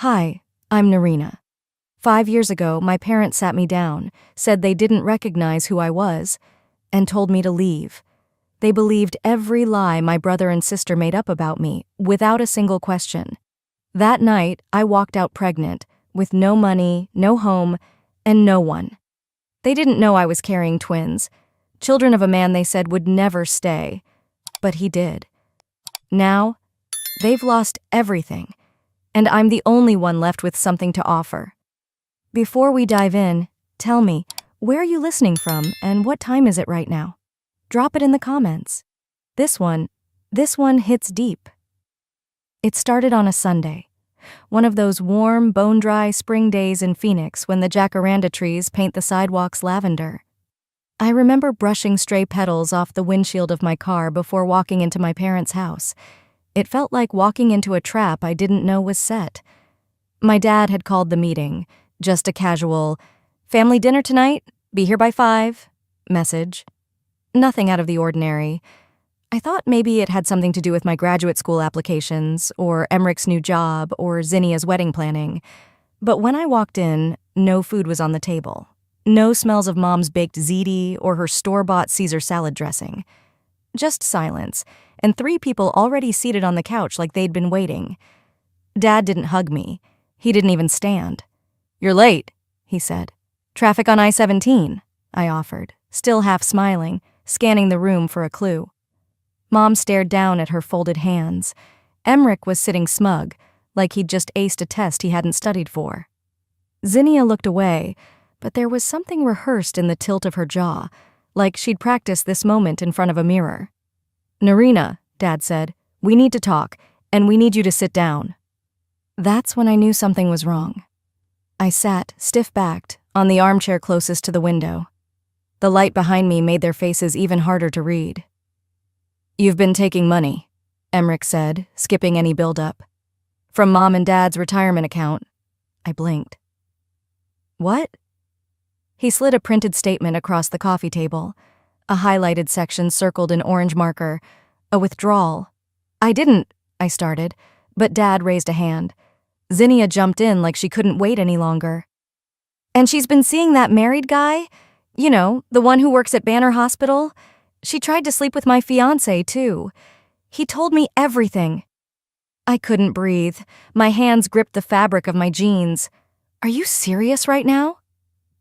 Hi, I'm Narina. 5 years ago, my parents sat me down, said they didn't recognize who I was, and told me to leave. They believed every lie my brother and sister made up about me, without a single question. That night, I walked out pregnant, with no money, no home, and no one. They didn't know I was carrying twins, children of a man they said would never stay. But he did. Now, they've lost everything, and I'm the only one left with something to offer. Before we dive in, tell me, where are you listening from and what time is it right now? Drop it in the comments. This one hits deep. It started on a Sunday, one of those warm, bone-dry spring days in Phoenix when the jacaranda trees paint the sidewalks lavender. I remember brushing stray petals off the windshield of my car before walking into my parents' house. It felt like walking into a trap I didn't know was set. My dad had called the meeting, just a casual, "Family dinner tonight, be here by 5" message. Nothing out of the ordinary. I thought maybe it had something to do with my graduate school applications, or Emrich's new job, or Zinnia's wedding planning. But when I walked in, no food was on the table. No smells of Mom's baked ziti or her store-bought Caesar salad dressing. Just silence, and 3 people already seated on the couch like they'd been waiting. Dad didn't hug me. He didn't even stand. "You're late," he said. "Traffic on I-17, I offered, still half smiling, scanning the room for a clue. Mom stared down at her folded hands. Emrich was sitting smug, like he'd just aced a test he hadn't studied for. Zinnia looked away, but there was something rehearsed in the tilt of her jaw, like she'd practiced this moment in front of a mirror. "Narina," Dad said, "we need to talk, and we need you to sit down." That's when I knew something was wrong. I sat, stiff-backed, on the armchair closest to the window. The light behind me made their faces even harder to read. "You've been taking money," Emrich said, skipping any build-up. "From Mom and Dad's retirement account." I blinked. "What?" He slid a printed statement across the coffee table, a highlighted section circled in orange marker, a withdrawal. I started, but Dad raised a hand. Zinnia jumped in like she couldn't wait any longer. "And she's been seeing that married guy? You know, the one who works at Banner Hospital? She tried to sleep with my fiancé, too. He told me everything." I couldn't breathe. My hands gripped the fabric of my jeans. "Are you serious right now?"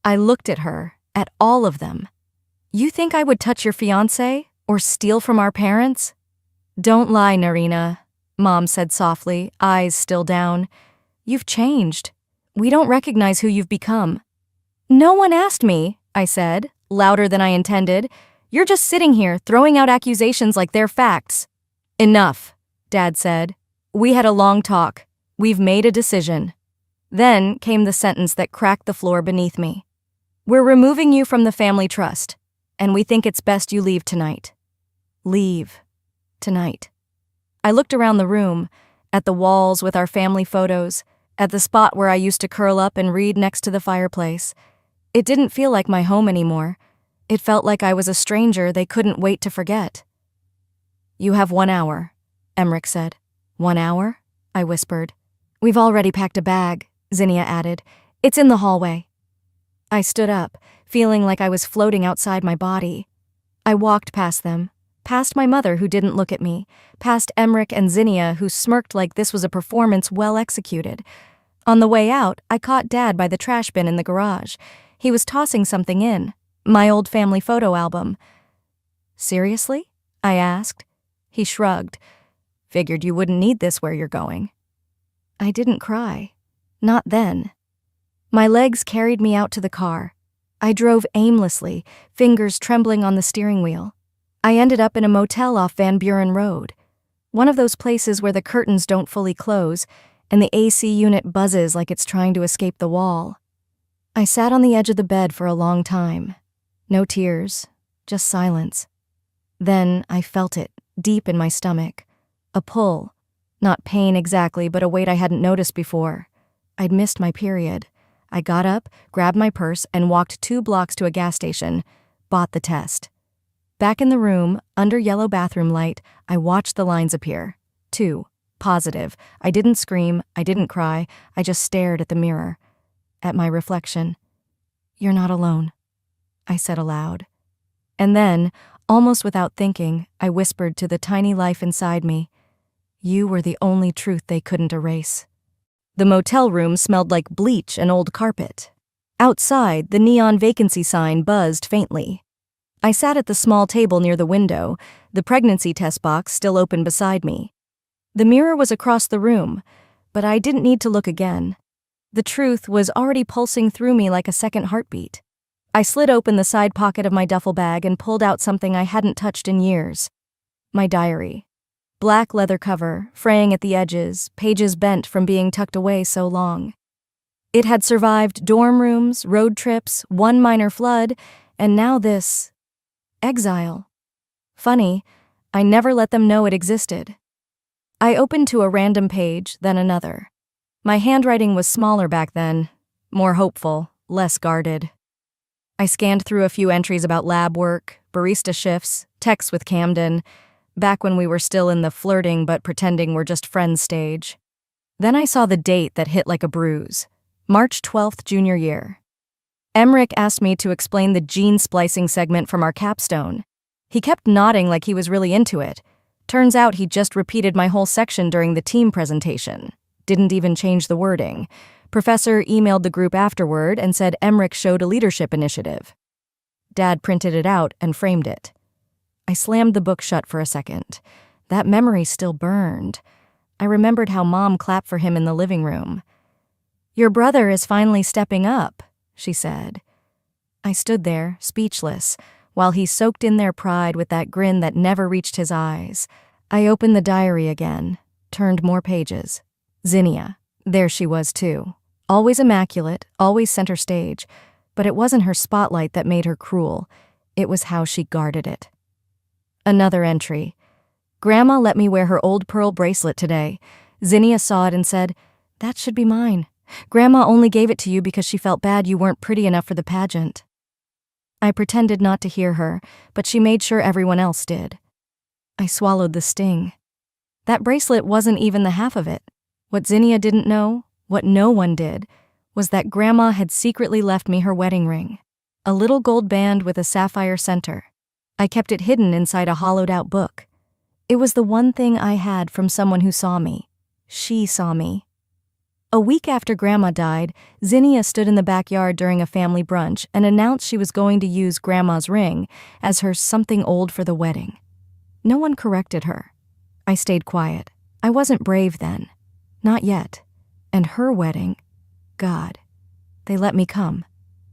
I looked at her, at all of them. "You think I would touch your fiancé, or steal from our parents?" "Don't lie, Narina," Mom said softly, eyes still down. "You've changed. We don't recognize who you've become." "No one asked me," I said, louder than I intended. "You're just sitting here, throwing out accusations like they're facts." "Enough," Dad said. "We had a long talk. We've made a decision." Then came the sentence that cracked the floor beneath me. "We're removing you from the family trust, and we think it's best you leave tonight." Leave. Tonight. I looked around the room, at the walls with our family photos, at the spot where I used to curl up and read next to the fireplace. It didn't feel like my home anymore. It felt like I was a stranger they couldn't wait to forget. "You have 1 hour," Emrich said. "1 hour?" I whispered. "We've already packed a bag," Zinnia added. "It's in the hallway." I stood up, feeling like I was floating outside my body. I walked past them, past my mother who didn't look at me, past Emrich and Zinnia who smirked like this was a performance well executed. On the way out, I caught Dad by the trash bin in the garage. He was tossing something in, my old family photo album. "Seriously?" I asked. He shrugged. "Figured you wouldn't need this where you're going." I didn't cry. Not then. My legs carried me out to the car. I drove aimlessly, fingers trembling on the steering wheel. I ended up in a motel off Van Buren Road, one of those places where the curtains don't fully close and the AC unit buzzes like it's trying to escape the wall. I sat on the edge of the bed for a long time. No tears, just silence. Then I felt it, deep in my stomach. A pull. Not pain exactly, but a weight I hadn't noticed before. I'd missed my period. I got up, grabbed my purse, and walked 2 blocks to a gas station. Bought the test. Back in the room, under yellow bathroom light, I watched the lines appear. 2. Positive. I didn't scream, I didn't cry, I just stared at the mirror. At my reflection. "You're not alone," I said aloud. And then, almost without thinking, I whispered to the tiny life inside me, "You were the only truth they couldn't erase." The motel room smelled like bleach and old carpet. Outside, the neon vacancy sign buzzed faintly. I sat at the small table near the window, the pregnancy test box still open beside me. The mirror was across the room, but I didn't need to look again. The truth was already pulsing through me like a second heartbeat. I slid open the side pocket of my duffel bag and pulled out something I hadn't touched in years. My diary. Black leather cover, fraying at the edges, pages bent from being tucked away so long. It had survived dorm rooms, road trips, one minor flood, and now this. Exile. Funny, I never let them know it existed. I opened to a random page, then another. My handwriting was smaller back then, more hopeful, less guarded. I scanned through a few entries about lab work, barista shifts, texts with Camden, back when we were still in the flirting but pretending we're just friends stage. Then I saw the date that hit like a bruise. March 12th, junior year. Emmerich asked me to explain the gene splicing segment from our capstone. He kept nodding like he was really into it. Turns out he just repeated my whole section during the team presentation. Didn't even change the wording. Professor emailed the group afterward and said Emmerich showed a leadership initiative. Dad printed it out and framed it. I slammed the book shut for a second. That memory still burned. I remembered how Mom clapped for him in the living room. "Your brother is finally stepping up," she said. I stood there, speechless, while he soaked in their pride with that grin that never reached his eyes. I opened the diary again, turned more pages. Zinnia. There she was, too. Always immaculate, always center stage. But it wasn't her spotlight that made her cruel. It was how she guarded it. Another entry. "Grandma let me wear her old pearl bracelet today. Zinnia saw it and said, 'That should be mine. Grandma only gave it to you because she felt bad you weren't pretty enough for the pageant.'" I pretended not to hear her, but she made sure everyone else did. I swallowed the sting. That bracelet wasn't even the half of it. What Zinnia didn't know, what no one did, was that Grandma had secretly left me her wedding ring. A little gold band with a sapphire center. I kept it hidden inside a hollowed-out book. It was the one thing I had from someone who saw me. She saw me. A week after Grandma died, Zinnia stood in the backyard during a family brunch and announced she was going to use Grandma's ring as her something old for the wedding. No one corrected her. I stayed quiet. I wasn't brave then. Not yet. And her wedding, God. They let me come.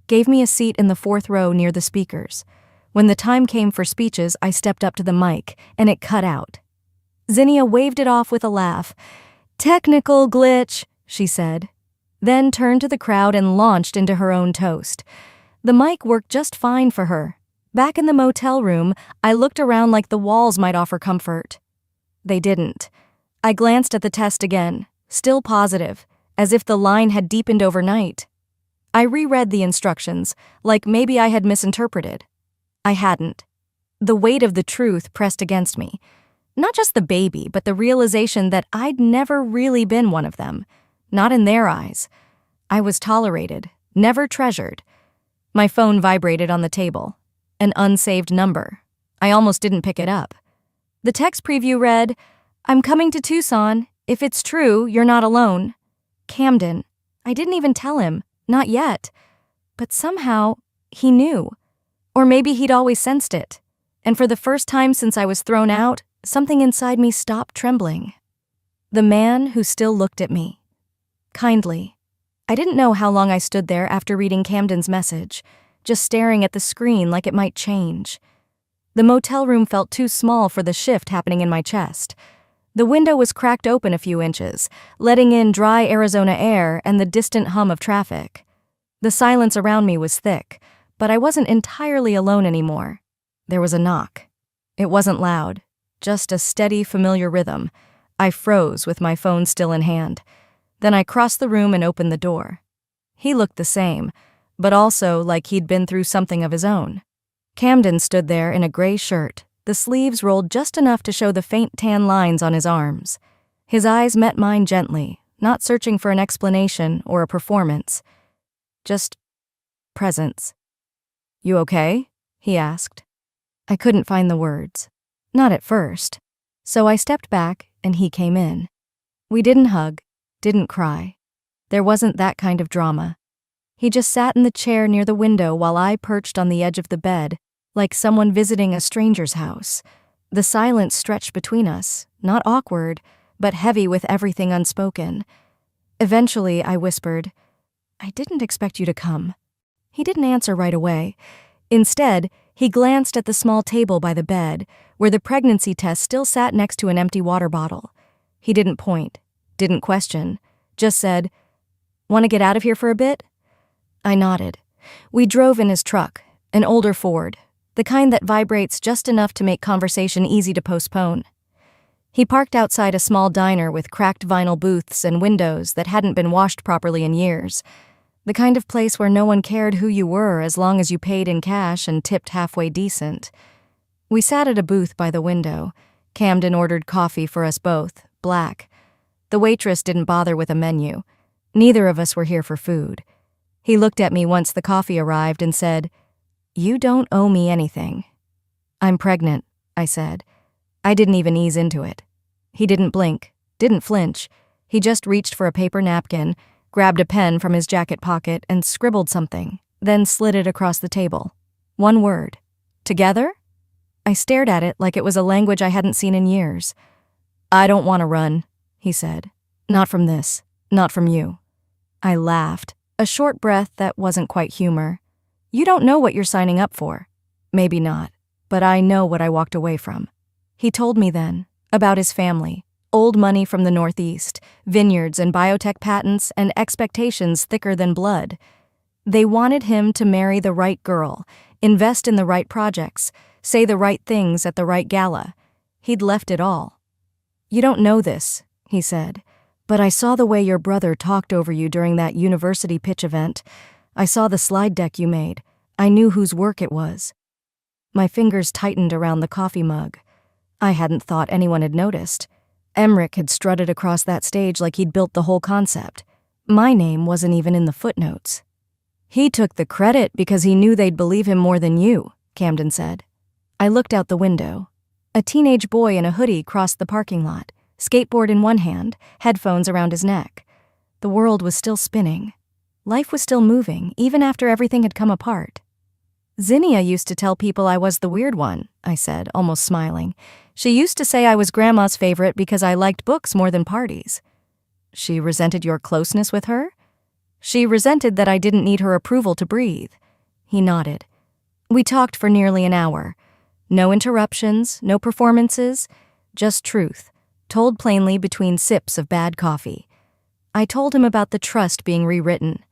Gave me a seat in the 4th row near the speakers. When the time came for speeches, I stepped up to the mic, and it cut out. Zinnia waved it off with a laugh. "Technical glitch," she said, then turned to the crowd and launched into her own toast. The mic worked just fine for her. Back in the motel room, I looked around like the walls might offer comfort. They didn't. I glanced at the test again, still positive, as if the line had deepened overnight. I reread the instructions, like maybe I had misinterpreted. I hadn't. The weight of the truth pressed against me. Not just the baby, but the realization that I'd never really been one of them. Not in their eyes. I was tolerated, never treasured. My phone vibrated on the table. An unsaved number. I almost didn't pick it up. The text preview read, "I'm coming to Tucson. If it's true, you're not alone. Camden." I didn't even tell him. Not yet. But somehow, he knew. Or maybe he'd always sensed it. And for the first time since I was thrown out, something inside me stopped trembling. The man who still looked at me. Kindly. I didn't know how long I stood there after reading Camden's message, just staring at the screen like it might change. The motel room felt too small for the shift happening in my chest. The window was cracked open a few inches, letting in dry Arizona air and the distant hum of traffic. The silence around me was thick, but I wasn't entirely alone anymore. There was a knock. It wasn't loud, just a steady, familiar rhythm. I froze with my phone still in hand. Then I crossed the room and opened the door. He looked the same, but also like he'd been through something of his own. Camden stood there in a gray shirt, the sleeves rolled just enough to show the faint tan lines on his arms. His eyes met mine gently, not searching for an explanation or a performance. Just presence. "You okay?" he asked. I couldn't find the words. Not at first. So I stepped back and he came in. We didn't hug, didn't cry. There wasn't that kind of drama. He just sat in the chair near the window while I perched on the edge of the bed, like someone visiting a stranger's house. The silence stretched between us, not awkward, but heavy with everything unspoken. Eventually, I whispered, "I didn't expect you to come." He didn't answer right away. Instead, he glanced at the small table by the bed, where the pregnancy test still sat next to an empty water bottle. He didn't point, didn't question, just said, "Want to get out of here for a bit?" I nodded. We drove in his truck, an older Ford, the kind that vibrates just enough to make conversation easy to postpone. He parked outside a small diner with cracked vinyl booths and windows that hadn't been washed properly in years. The kind of place where no one cared who you were as long as you paid in cash and tipped halfway decent. We sat at a booth by the window. Camden ordered coffee for us both, black. The waitress didn't bother with a menu. Neither of us were here for food. He looked at me once the coffee arrived and said, "You don't owe me anything." "I'm pregnant," I said. I didn't even ease into it. He didn't blink, didn't flinch. He just reached for a paper napkin, grabbed a pen from his jacket pocket and scribbled something, then slid it across the table. One word. "Together?" I stared at it like it was a language I hadn't seen in years. "I don't want to run," he said. "Not from this. Not from you." I laughed, a short breath that wasn't quite humor. "You don't know what you're signing up for." "Maybe not, but I know what I walked away from." He told me then, about his family, old money from the Northeast, vineyards and biotech patents and expectations thicker than blood. They wanted him to marry the right girl, invest in the right projects, say the right things at the right gala. He'd left it all. "You don't know this," he said, "but I saw the way your brother talked over you during that university pitch event. I saw the slide deck you made. I knew whose work it was." My fingers tightened around the coffee mug. I hadn't thought anyone had noticed. Emmerich had strutted across that stage like he'd built the whole concept. My name wasn't even in the footnotes. "He took the credit because he knew they'd believe him more than you," Camden said. I looked out the window. A teenage boy in a hoodie crossed the parking lot, skateboard in one hand, headphones around his neck. The world was still spinning. Life was still moving, even after everything had come apart. "Zinnia used to tell people I was the weird one," I said, almost smiling. "She used to say I was Grandma's favorite because I liked books more than parties." "She resented your closeness with her?" "She resented that I didn't need her approval to breathe." He nodded. We talked for nearly an hour. No interruptions, no performances, just truth, told plainly between sips of bad coffee. I told him about the trust being rewritten,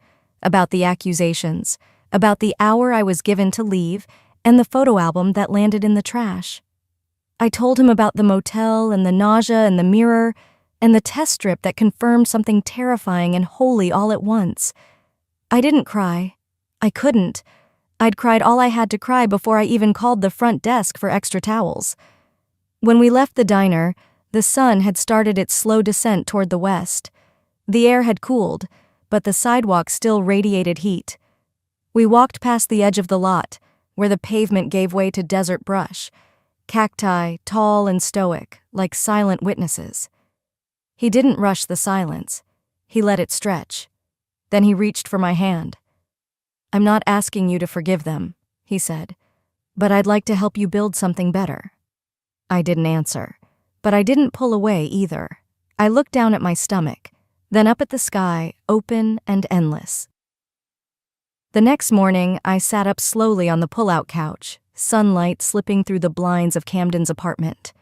about the accusations, about the hour I was given to leave, and the photo album that landed in the trash. I told him about the motel and the nausea and the mirror and the test strip that confirmed something terrifying and holy all at once. I didn't cry. I couldn't. I'd cried all I had to cry before I even called the front desk for extra towels. When we left the diner, the sun had started its slow descent toward the west. The air had cooled, but the sidewalk still radiated heat. We walked past the edge of the lot, where the pavement gave way to desert brush, cacti, tall and stoic, like silent witnesses. He didn't rush the silence. He let it stretch. Then he reached for my hand. "I'm not asking you to forgive them," he said, "but I'd like to help you build something better." I didn't answer, but I didn't pull away either. I looked down at my stomach, then up at the sky, open and endless. The next morning, I sat up slowly on the pull-out couch, sunlight slipping through the blinds of Camden's apartment.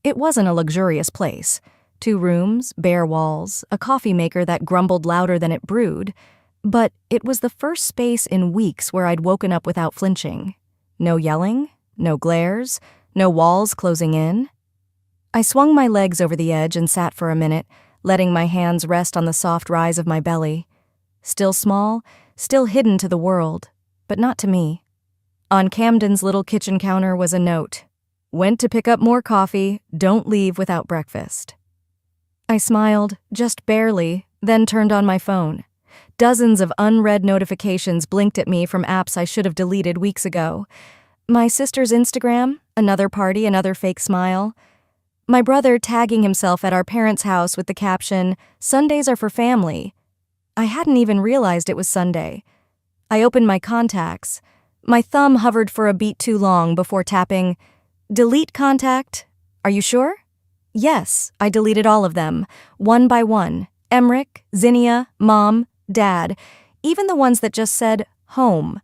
It wasn't a luxurious place. 2 rooms, bare walls, a coffee maker that grumbled louder than it brewed, but it was the first space in weeks where I'd woken up without flinching. No yelling, no glares, no walls closing in. I swung my legs over the edge and sat for a minute, letting my hands rest on the soft rise of my belly. Still small, still hidden to the world, but not to me. On Camden's little kitchen counter was a note. "Went to pick up more coffee, don't leave without breakfast." I smiled, just barely, then turned on my phone. Dozens of unread notifications blinked at me from apps I should have deleted weeks ago. My sister's Instagram, another party, another fake smile. My brother tagging himself at our parents' house with the caption, "Sundays are for family." I hadn't even realized it was Sunday. I opened my contacts. My thumb hovered for a beat too long before tapping, "Delete contact. Are you sure?" Yes, I deleted all of them, one by one. Emmerich, Zinnia, Mom, Dad, even the ones that just said, home.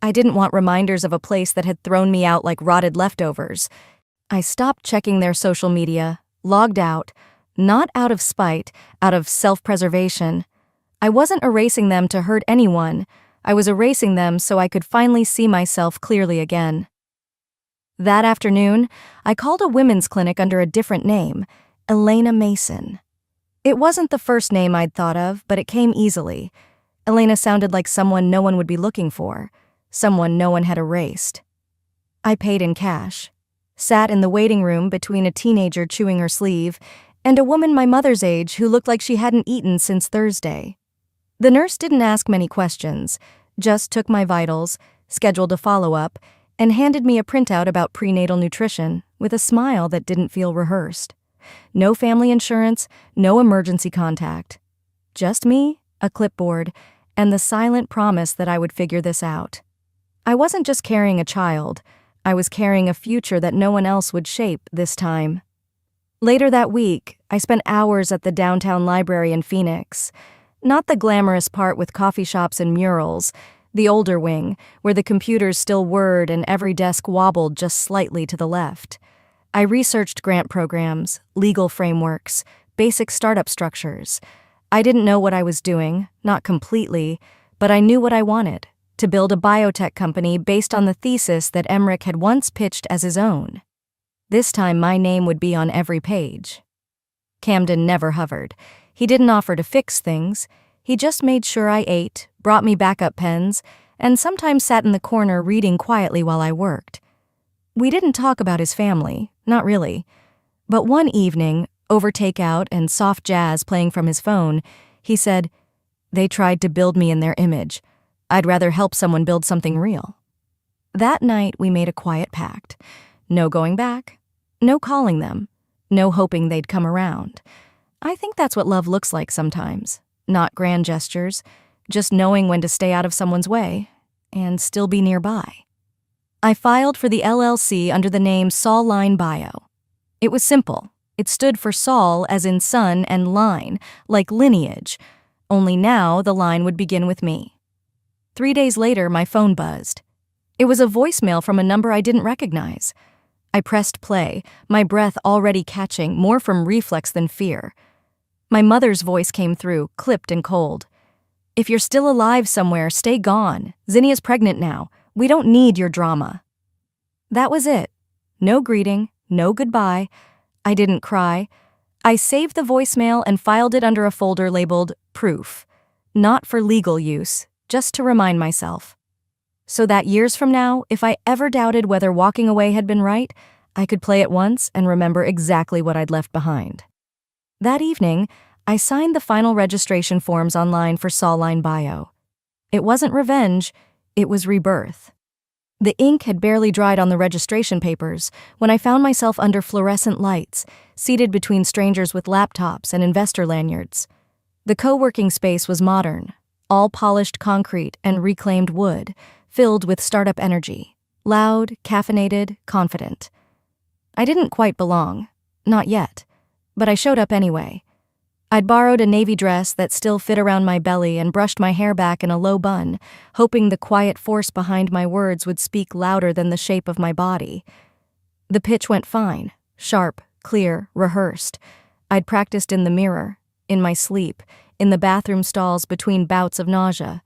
I didn't want reminders of a place that had thrown me out like rotted leftovers. I stopped checking their social media, logged out, not out of spite, out of self-preservation. I wasn't erasing them to hurt anyone. I was erasing them so I could finally see myself clearly again. That afternoon, I called a women's clinic under a different name, Elena Mason. It wasn't the first name I'd thought of, but it came easily. Elena sounded like someone no one would be looking for, someone no one had erased. I paid in cash, sat in the waiting room between a teenager chewing her sleeve and a woman my mother's age who looked like she hadn't eaten since Thursday. The nurse didn't ask many questions, just took my vitals, scheduled a follow-up, and handed me a printout about prenatal nutrition with a smile that didn't feel rehearsed. No family insurance, no emergency contact. Just me, a clipboard, and the silent promise that I would figure this out. I wasn't just carrying a child, I was carrying a future that no one else would shape this time. Later that week, I spent hours at the downtown library in Phoenix. Not the glamorous part with coffee shops and murals, the older wing, where the computers still whirred and every desk wobbled just slightly to the left. I researched grant programs, legal frameworks, basic startup structures. I didn't know what I was doing, not completely, but I knew what I wanted, to build a biotech company based on the thesis that Emmerich had once pitched as his own. This time my name would be on every page. Camden never hovered. He didn't offer to fix things. He just made sure I ate, brought me backup pens, and sometimes sat in the corner reading quietly while I worked. We didn't talk about his family, not really. But one evening, over takeout and soft jazz playing from his phone, he said, "They tried to build me in their image. I'd rather help someone build something real." That night, we made a quiet pact. No going back, no calling them, no hoping they'd come around. I think that's what love looks like sometimes. Not grand gestures, just knowing when to stay out of someone's way and still be nearby. I filed for the LLC under the name Saul Line Bio. It was simple. It stood for Saul as in son and line, like lineage, only now the line would begin with me. 3 days later, my phone buzzed. It was a voicemail from a number I didn't recognize. I pressed play, my breath already catching, more from reflex than fear. My mother's voice came through, clipped and cold. "If you're still alive somewhere, stay gone. Zinnia's pregnant now. We don't need your drama." That was it. No greeting, no goodbye. I didn't cry. I saved the voicemail and filed it under a folder labeled Proof. Not for legal use, just to remind myself. So that years from now, if I ever doubted whether walking away had been right, I could play it once and remember exactly what I'd left behind. That evening, I signed the final registration forms online for Saul Line Bio. It wasn't revenge, it was rebirth. The ink had barely dried on the registration papers when I found myself under fluorescent lights, seated between strangers with laptops and investor lanyards. The co-working space was modern, all polished concrete and reclaimed wood, filled with startup energy, loud, caffeinated, confident. I didn't quite belong, not yet, but I showed up anyway. I'd borrowed a navy dress that still fit around my belly and brushed my hair back in a low bun, hoping the quiet force behind my words would speak louder than the shape of my body. The pitch went fine, sharp, clear, rehearsed. I'd practiced in the mirror, in my sleep, in the bathroom stalls between bouts of nausea.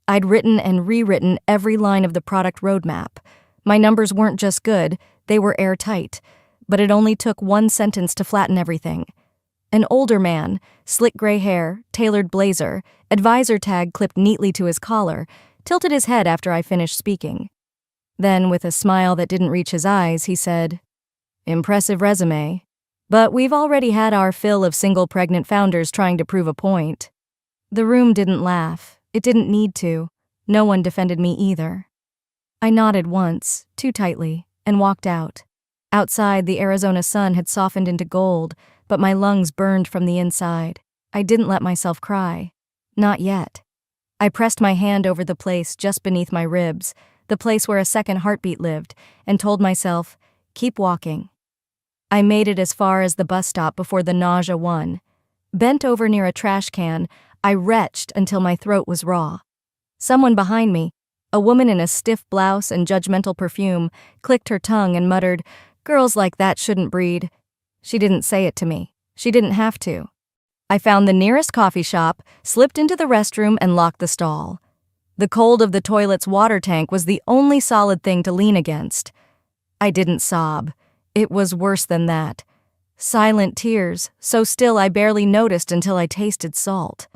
I'd written and rewritten every line of the product roadmap. My numbers weren't just good, they were airtight, but it only took one sentence to flatten everything. An older man, slick gray hair, tailored blazer, advisor tag clipped neatly to his collar, tilted his head after I finished speaking. Then, with a smile that didn't reach his eyes, he said, "Impressive resume." But we've already had our fill of single pregnant founders trying to prove a point. The room didn't laugh. It didn't need to. No one defended me either. I nodded once, too tightly, and walked out. Outside, the Arizona sun had softened into gold, but my lungs burned from the inside. I didn't let myself cry. Not yet. I pressed my hand over the place just beneath my ribs, the place where a second heartbeat lived, and told myself, keep walking. I made it as far as the bus stop before the nausea won. Bent over near a trash can, I retched until my throat was raw. Someone behind me, a woman in a stiff blouse and judgmental perfume, clicked her tongue and muttered, "Girls like that shouldn't breed." She didn't say it to me. She didn't have to. I found the nearest coffee shop, slipped into the restroom, and locked the stall. The cold of the toilet's water tank was the only solid thing to lean against. I didn't sob. It was worse than that. Silent tears, so still I barely noticed until I tasted salt.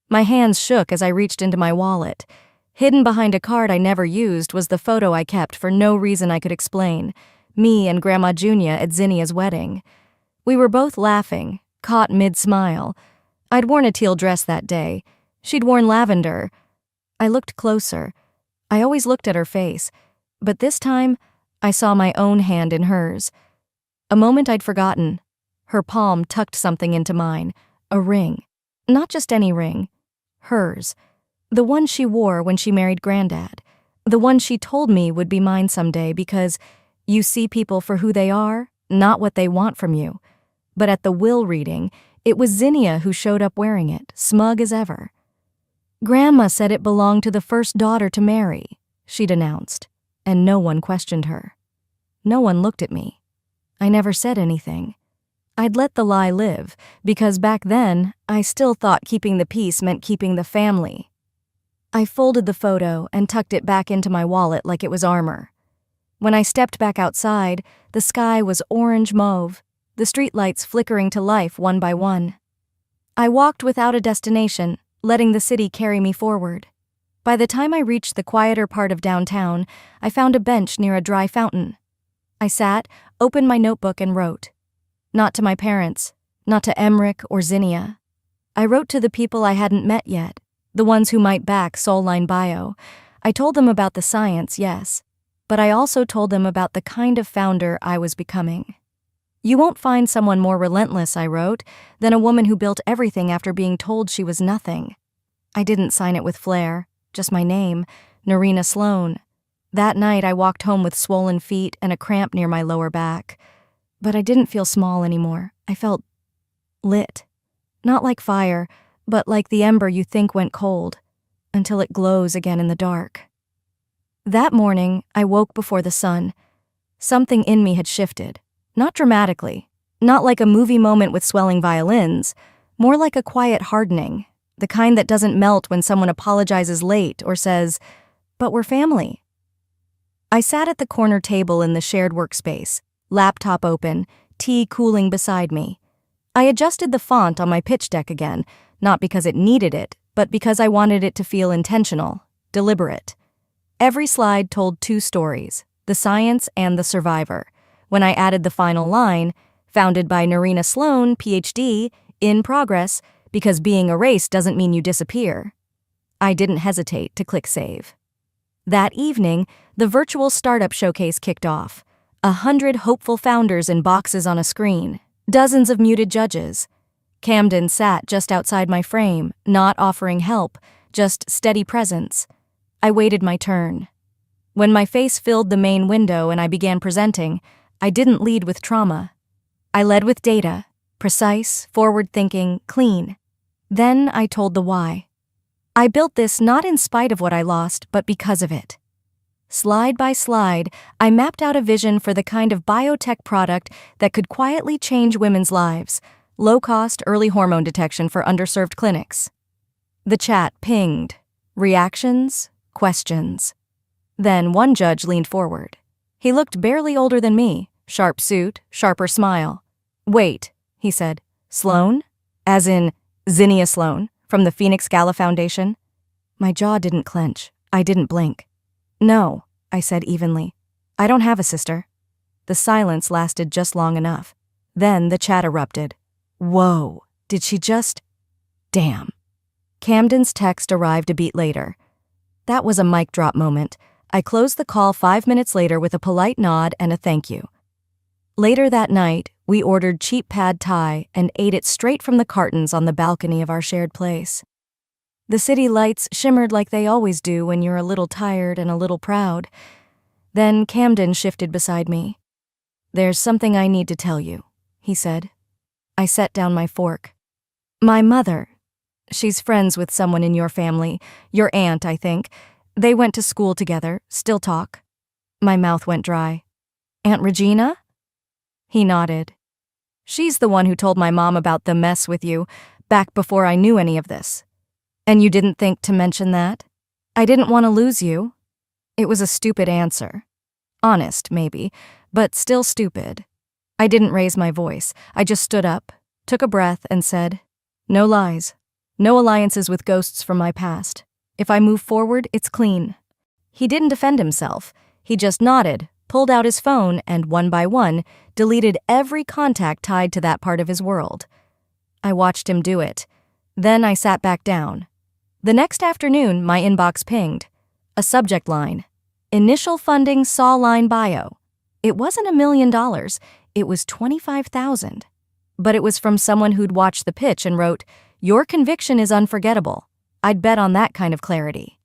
My hands shook as I reached into my wallet. Hidden behind a card I never used was the photo I kept for no reason I could explain. Me and Grandma Junia at Zinnia's wedding. We were both laughing, caught mid-smile. I'd worn a teal dress that day. She'd worn lavender. I looked closer. I always looked at her face, but this time I saw my own hand in hers. A moment I'd forgotten. Her palm tucked something into mine. A ring. Not just any ring. Hers. The one she wore when she married Granddad. The one she told me would be mine someday because you see people for who they are, not what they want from you. But at the will reading, it was Zinnia who showed up wearing it, smug as ever. Grandma said it belonged to the first daughter to marry, she'd announced, and no one questioned her. No one looked at me. I never said anything. I'd let the lie live, because back then, I still thought keeping the peace meant keeping the family. I folded the photo and tucked it back into my wallet like it was armor. When I stepped back outside, the sky was orange-mauve, the streetlights flickering to life one by one. I walked without a destination, letting the city carry me forward. By the time I reached the quieter part of downtown, I found a bench near a dry fountain. I sat, opened my notebook, and wrote. Not to my parents, not to Emmerich or Zinnia. I wrote to the people I hadn't met yet, the ones who might back Soulline Bio. I told them about the science, yes, but I also told them about the kind of founder I was becoming. You won't find someone more relentless, I wrote, than a woman who built everything after being told she was nothing. I didn't sign it with flair, just my name, Narina Sloan. That night I walked home with swollen feet and a cramp near my lower back. But I didn't feel small anymore. I felt lit. Not like fire, but like the ember you think went cold, until it glows again in the dark. That morning, I woke before the sun. Something in me had shifted. Not dramatically, not like a movie moment with swelling violins, more like a quiet hardening, the kind that doesn't melt when someone apologizes late or says, "But we're family." I sat at the corner table in the shared workspace, laptop open, tea cooling beside me. I adjusted the font on my pitch deck again, not because it needed it, but because I wanted it to feel intentional, deliberate. Every slide told two stories, the science and the survivor. When I added the final line, founded by Narina Sloan, PhD, in progress, because being erased doesn't mean you disappear. I didn't hesitate to click save. That evening, the virtual startup showcase kicked off. 100 hopeful founders in boxes on a screen, dozens of muted judges. Camden sat just outside my frame, not offering help, just steady presence. I waited my turn. When my face filled the main window and I began presenting, I didn't lead with trauma. I led with data, precise, forward-thinking, clean. Then I told the why. I built this not in spite of what I lost, but because of it. Slide by slide, I mapped out a vision for the kind of biotech product that could quietly change women's lives, low-cost early hormone detection for underserved clinics. The chat pinged. Reactions, questions. Then one judge leaned forward. He looked barely older than me, sharp suit, sharper smile. "Wait," he said. "Sloan? As in Zinnia Sloan, from the Phoenix Gala Foundation?" My jaw didn't clench. I didn't blink. "No," I said evenly. "I don't have a sister." The silence lasted just long enough. Then the chat erupted. Whoa, did she just… Damn. Camden's text arrived a beat later. That was a mic drop moment. I closed the call 5 minutes later with a polite nod and a thank you. Later that night, we ordered cheap pad thai and ate it straight from the cartons on the balcony of our shared place. The city lights shimmered like they always do when you're a little tired and a little proud. Then Camden shifted beside me. There's something I need to tell you, he said. I set down my fork. My mother. She's friends with someone in your family, your aunt, I think. They went to school together, still talk. My mouth went dry. Aunt Regina? He nodded. She's the one who told my mom about the mess with you, back before I knew any of this. And you didn't think to mention that? I didn't want to lose you. It was a stupid answer. Honest, maybe, but still stupid. I didn't raise my voice. I just stood up, took a breath, and said, no lies. No alliances with ghosts from my past. If I move forward, it's clean. He didn't defend himself. He just nodded, pulled out his phone, and one by one, deleted every contact tied to that part of his world. I watched him do it. Then I sat back down. The next afternoon, my inbox pinged. A subject line. Initial funding saw line bio. It wasn't $1 million. It was $25,000. But it was from someone who'd watched the pitch and wrote, your conviction is unforgettable. I'd bet on that kind of clarity.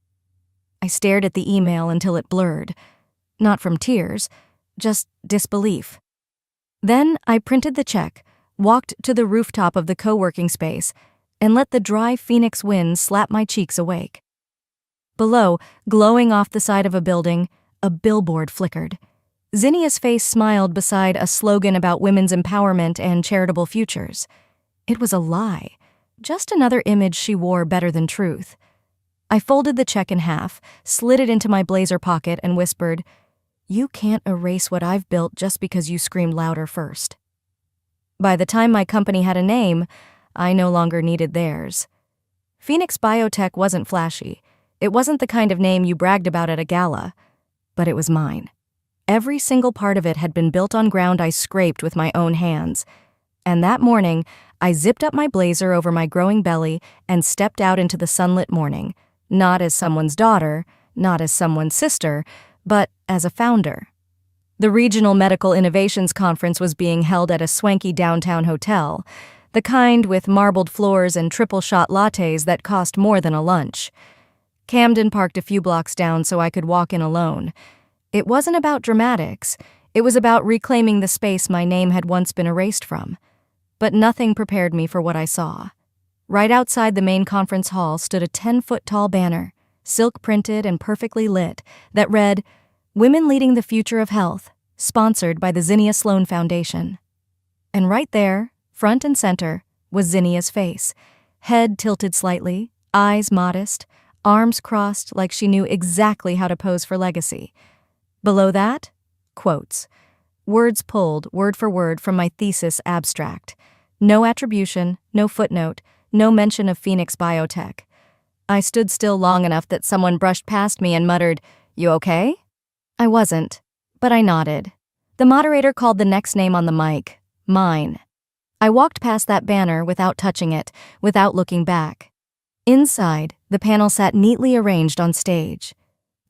I stared at the email until it blurred. Not from tears, just disbelief. Then I printed the check, walked to the rooftop of the co-working space, and let the dry Phoenix wind slap my cheeks awake. Below, glowing off the side of a building, a billboard flickered. Zinnia's face smiled beside a slogan about women's empowerment and charitable futures. It was a lie. Just another image she wore better than truth. I folded the check in half, slid it into my blazer pocket, and whispered, you can't erase what I've built just because you screamed louder first. By the time my company had a name, I no longer needed theirs. Phoenix Biotech wasn't flashy. It wasn't the kind of name you bragged about at a gala. But it was mine. Every single part of it had been built on ground I scraped with my own hands. And that morning, I zipped up my blazer over my growing belly and stepped out into the sunlit morning, not as someone's daughter, not as someone's sister, but as a founder. The Regional Medical Innovations Conference was being held at a swanky downtown hotel, the kind with marbled floors and triple-shot lattes that cost more than a lunch. Camden parked a few blocks down so I could walk in alone. It wasn't about dramatics. It was about reclaiming the space my name had once been erased from. But nothing prepared me for what I saw. Right outside the main conference hall stood a 10-foot-tall banner, silk-printed and perfectly lit, that read, Women Leading the Future of Health, sponsored by the Zinnia Sloan Foundation. And right there, front and center, was Zinnia's face, head tilted slightly, eyes modest, arms crossed like she knew exactly how to pose for legacy. Below that, quotes. Words pulled, word for word, from my thesis abstract. No attribution, no footnote, no mention of Phoenix Biotech. I stood still long enough that someone brushed past me and muttered, "You okay?" I wasn't, but I nodded. The moderator called the next name on the mic, mine. I walked past that banner without touching it, without looking back. Inside, the panel sat neatly arranged on stage.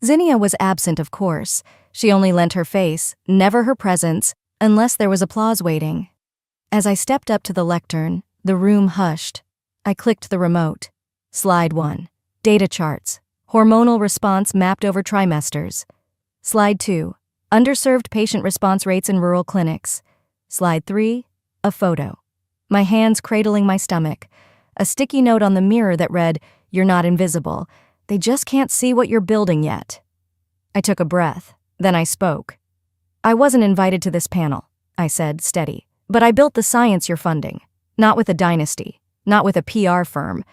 Zinnia was absent, of course. She only lent her face, never her presence, unless there was applause waiting. As I stepped up to the lectern, the room hushed. I clicked the remote. Slide 1. Data charts. Hormonal response mapped over trimesters. Slide 2. Underserved patient response rates in rural clinics. Slide 3. A photo. My hands cradling my stomach. A sticky note on the mirror that read, "You're not invisible. They just can't see what you're building yet." I took a breath. Then I spoke. "I wasn't invited to this panel," I said, steady. "But I built the science you're funding. Not with a dynasty. Not with a PR firm.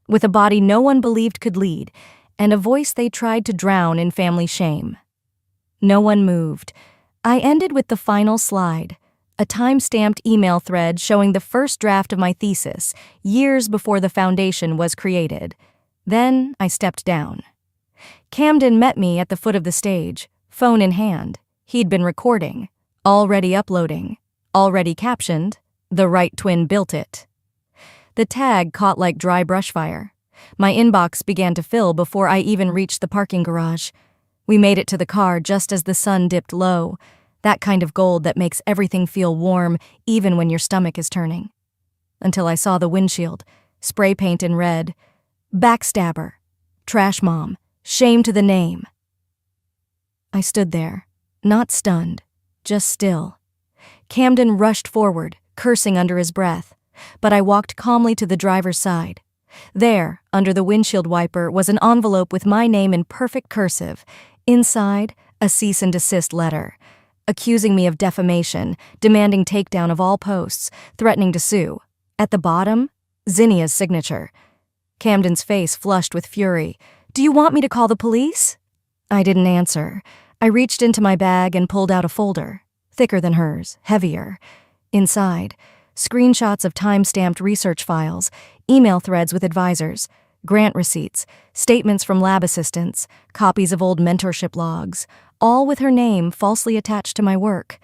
With a body no one believed could lead, and a voice they tried to drown in family shame." No one moved. I ended with the final slide. A time-stamped email thread showing the first draft of my thesis, years before the foundation was created. Then I stepped down. Camden met me at the foot of the stage, phone in hand. He'd been recording, already uploading, already captioned, "The right twin built it." The tag caught like dry brush fire. My inbox began to fill before I even reached the parking garage. We made it to the car just as the sun dipped low, that kind of gold that makes everything feel warm even when your stomach is turning. Until I saw the windshield, spray paint in red, "Backstabber, Trash Mom, Shame to the Name." I stood there, not stunned, just still. Camden rushed forward, cursing under his breath, but I walked calmly to the driver's side. There, under the windshield wiper, was an envelope with my name in perfect cursive. Inside, a cease and desist letter, accusing me of defamation, demanding takedown of all posts, threatening to sue. At the bottom, Zinnia's signature. Camden's face flushed with fury. "Do you want me to call the police?" I didn't answer. I reached into my bag and pulled out a folder, thicker than hers, heavier. Inside, screenshots of time-stamped research files, email threads with advisors, grant receipts, statements from lab assistants, copies of old mentorship logs, all with her name falsely attached to my work.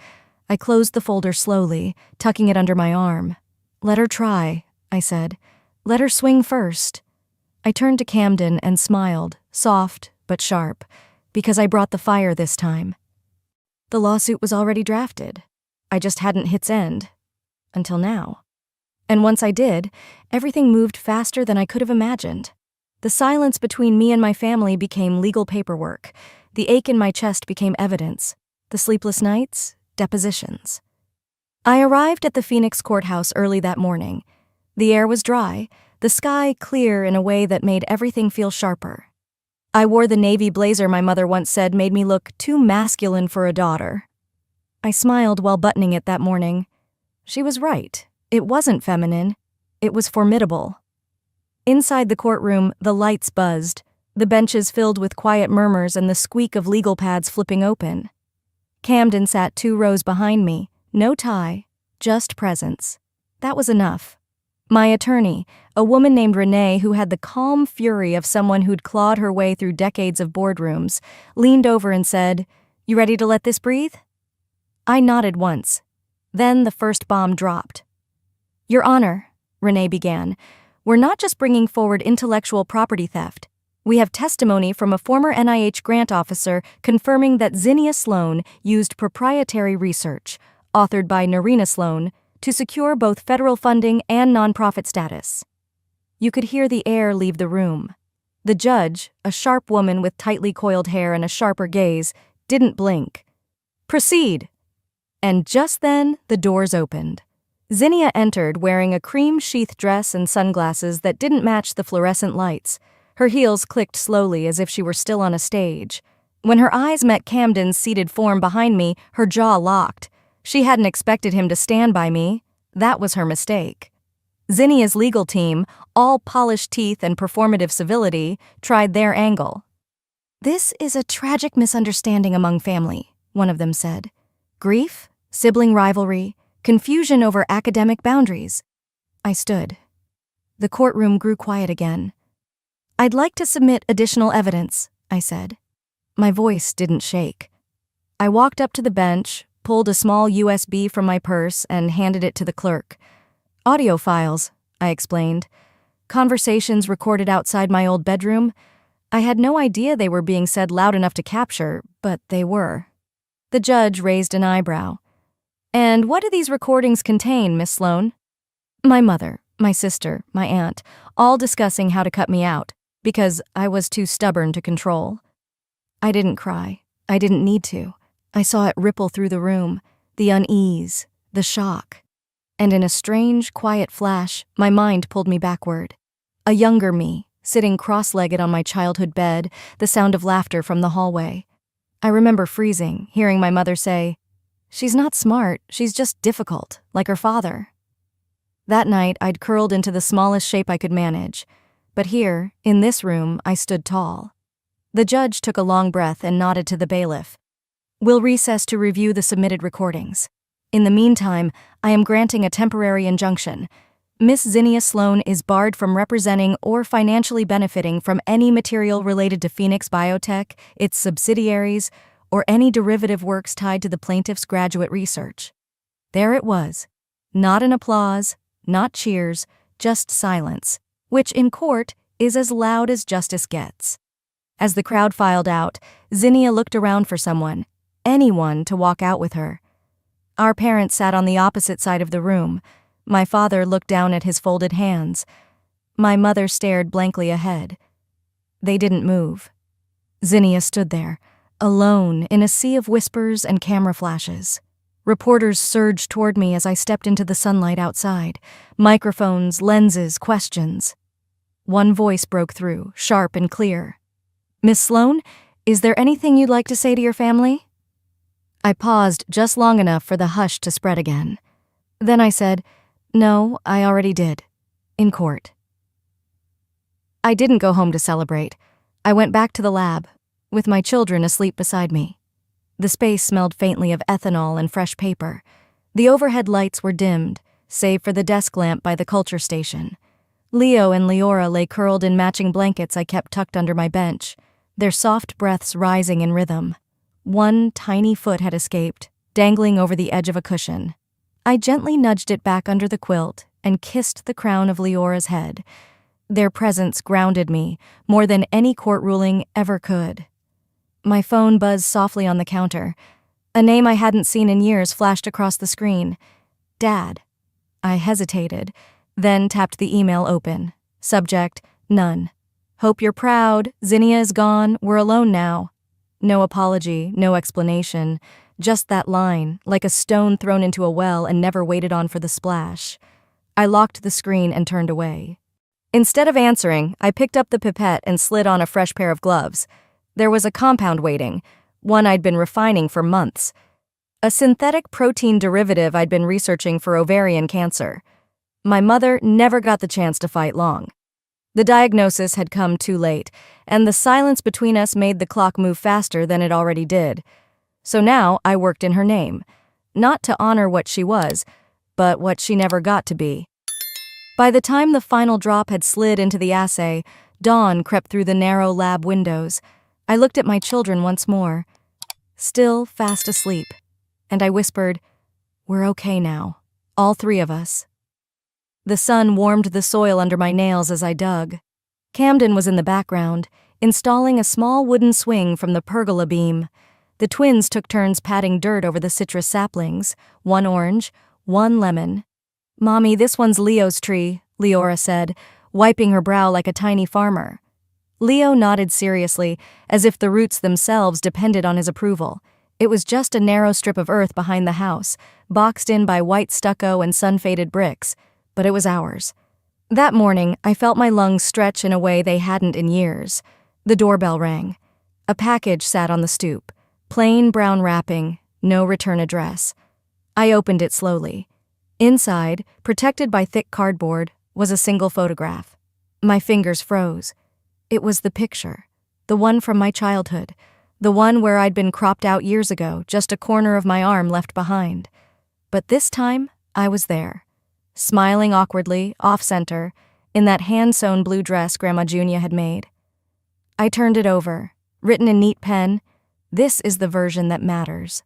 I closed the folder slowly, tucking it under my arm. "Let her try," I said. "Let her swing first." I turned to Camden and smiled, soft but sharp, because I brought the fire this time. The lawsuit was already drafted. I just hadn't hit send. Until now. And once I did, everything moved faster than I could have imagined. The silence between me and my family became legal paperwork. The ache in my chest became evidence. The sleepless nights, depositions. I arrived at the Phoenix courthouse early that morning. The air was dry, the sky clear in a way that made everything feel sharper. I wore the navy blazer my mother once said made me look too masculine for a daughter. I smiled while buttoning it that morning. She was right. It wasn't feminine. It was formidable. Inside the courtroom, the lights buzzed, the benches filled with quiet murmurs and the squeak of legal pads flipping open. Camden sat 2 rows behind me, no tie, just presence. That was enough. My attorney, a woman named Renee who had the calm fury of someone who'd clawed her way through decades of boardrooms, leaned over and said, "You ready to let this breathe?" I nodded once. Then the first bomb dropped. "Your Honor," Renee began, "we're not just bringing forward intellectual property theft. We have testimony from a former NIH grant officer confirming that Zinnia Sloan used proprietary research, authored by Narina Sloan, to secure both federal funding and nonprofit status." You could hear the air leave the room. The judge, a sharp woman with tightly coiled hair and a sharper gaze, didn't blink. "Proceed." And just then, the doors opened. Zinnia entered wearing a cream-sheath dress and sunglasses that didn't match the fluorescent lights. Her heels clicked slowly as if she were still on a stage. When her eyes met Camden's seated form behind me, her jaw locked. She hadn't expected him to stand by me. That was her mistake. Zinnia's legal team, all polished teeth and performative civility, tried their angle. "This is a tragic misunderstanding among family," one of them said. "Grief, sibling rivalry, confusion over academic boundaries." I stood. The courtroom grew quiet again. "I'd like to submit additional evidence," I said. My voice didn't shake. I walked up to the bench, pulled a small USB from my purse, and handed it to the clerk. "Audio files," I explained. "Conversations recorded outside my old bedroom. I had no idea they were being said loud enough to capture, but they were." The judge raised an eyebrow. "And what do these recordings contain, Miss Sloan?" My mother, my sister, my aunt, all discussing how to cut me out, because I was too stubborn to control. I didn't cry. I didn't need to. I saw it ripple through the room, the unease, the shock. And in a strange, quiet flash, my mind pulled me backward. A younger me, sitting cross-legged on my childhood bed, the sound of laughter from the hallway. I remember freezing, hearing my mother say, "She's not smart, she's just difficult, like her father." That night, I'd curled into the smallest shape I could manage. But here, in this room, I stood tall. The judge took a long breath and nodded to the bailiff. "We'll recess to review the submitted recordings. In the meantime, I am granting a temporary injunction. Miss Zinnia Sloan is barred from representing or financially benefiting from any material related to Phoenix Biotech, its subsidiaries, or any derivative works tied to the plaintiff's graduate research." There it was. Not an applause, not cheers, just silence, which in court is as loud as justice gets. As the crowd filed out, Zinnia looked around for someone, anyone, to walk out with her. Our parents sat on the opposite side of the room. My father looked down at his folded hands. My mother stared blankly ahead. They didn't move. Zinnia stood there, alone in a sea of whispers and camera flashes. Reporters surged toward me as I stepped into the sunlight outside. Microphones, lenses, questions. One voice broke through, sharp and clear. "Miss Sloan, is there anything you'd like to say to your family?" I paused just long enough for the hush to spread again. Then I said, "No, I already did. In court." I didn't go home to celebrate. I went back to the lab, with my children asleep beside me. The space smelled faintly of ethanol and fresh paper. The overhead lights were dimmed, save for the desk lamp by the culture station. Leo and Leora lay curled in matching blankets I kept tucked under my bench, their soft breaths rising in rhythm. One tiny foot had escaped, dangling over the edge of a cushion. I gently nudged it back under the quilt and kissed the crown of Leora's head. Their presence grounded me more than any court ruling ever could. My phone buzzed softly on the counter. A name I hadn't seen in years flashed across the screen. Dad. I hesitated, then tapped the email open. Subject, none. Hope you're proud. Zinnia is gone. We're alone now. No apology, no explanation. Just that line, like a stone thrown into a well and never waited on for the splash. I locked the screen and turned away. Instead of answering, I picked up the pipette and slid on a fresh pair of gloves. There was a compound waiting, one I'd been refining for months. A synthetic protein derivative I'd been researching for ovarian cancer. My mother never got the chance to fight long. The diagnosis had come too late, and the silence between us made the clock move faster than it already did. So now I worked in her name, not to honor what she was, but what she never got to be. By the time the final drop had slid into the assay, dawn crept through the narrow lab windows. I looked at my children once more, still fast asleep, and I whispered, "We're okay now, all three of us." The sun warmed the soil under my nails as I dug. Camden was in the background, installing a small wooden swing from the pergola beam. The twins took turns patting dirt over the citrus saplings, one orange, one lemon. "Mommy, this one's Leo's tree," Leora said, wiping her brow like a tiny farmer. Leo nodded seriously, as if the roots themselves depended on his approval. It was just a narrow strip of earth behind the house, boxed in by white stucco and sun-faded bricks, but it was ours. That morning, I felt my lungs stretch in a way they hadn't in years. The doorbell rang. A package sat on the stoop, plain brown wrapping, no return address. I opened it slowly. Inside, protected by thick cardboard, was a single photograph. My fingers froze. It was the picture, the one from my childhood, the one where I'd been cropped out years ago, just a corner of my arm left behind. But this time, I was there, smiling awkwardly, off-center, in that hand-sewn blue dress Grandma Junia had made. I turned it over, written in neat pen, "This is the version that matters."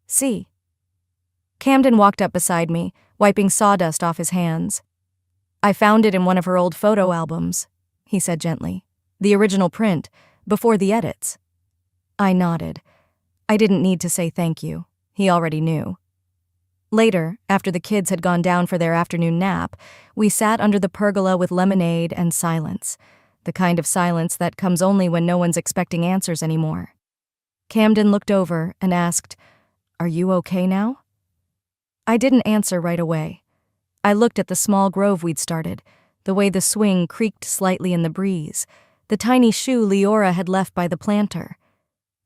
See. Camden walked up beside me, wiping sawdust off his hands. "I found it in one of her old photo albums," he said gently. "The original print, before the edits." I nodded. I didn't need to say thank you. He already knew. Later, after the kids had gone down for their afternoon nap, we sat under the pergola with lemonade and silence, the kind of silence that comes only when no one's expecting answers anymore. Camden looked over and asked, "Are you okay now?" I didn't answer right away. I looked at the small grove we'd started, the way the swing creaked slightly in the breeze, the tiny shoe Leora had left by the planter.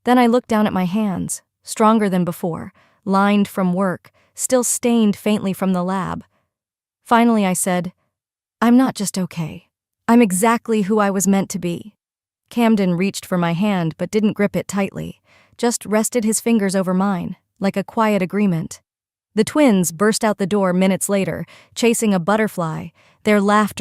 Then I looked down at my hands, stronger than before, lined from work, still stained faintly from the lab. Finally I said, "I'm not just okay. I'm exactly who I was meant to be." Camden reached for my hand but didn't grip it tightly, just rested his fingers over mine, like a quiet agreement. The twins burst out the door minutes later, chasing a butterfly, their laughter